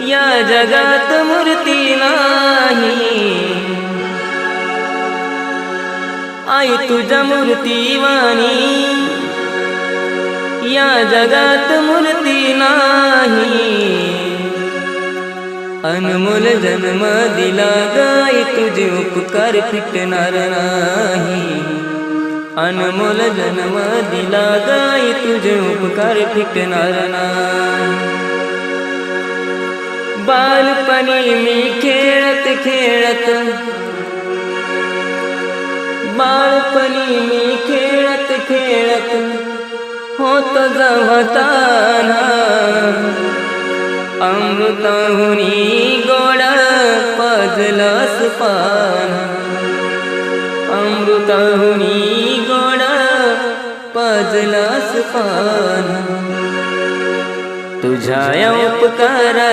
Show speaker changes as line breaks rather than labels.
या जगात मूर्ती नाही, आई तुझ्या मूर्तीवाणी या जगात मूर्ती नाही। अनमोल जन्म दिला गाई तुझे उपकार फिटणार नाही, अनमोल जन्म दिला गाई तुझे उपकार फिटणार नाही। बालपणी मी खेळत खेळत, बालपणी मी खेळत खेळत होत जवताना, अमृताहुनी गोड पाजलास पान, अमृताहुनी गोड पाजलास पान। तुझ्या उपकारा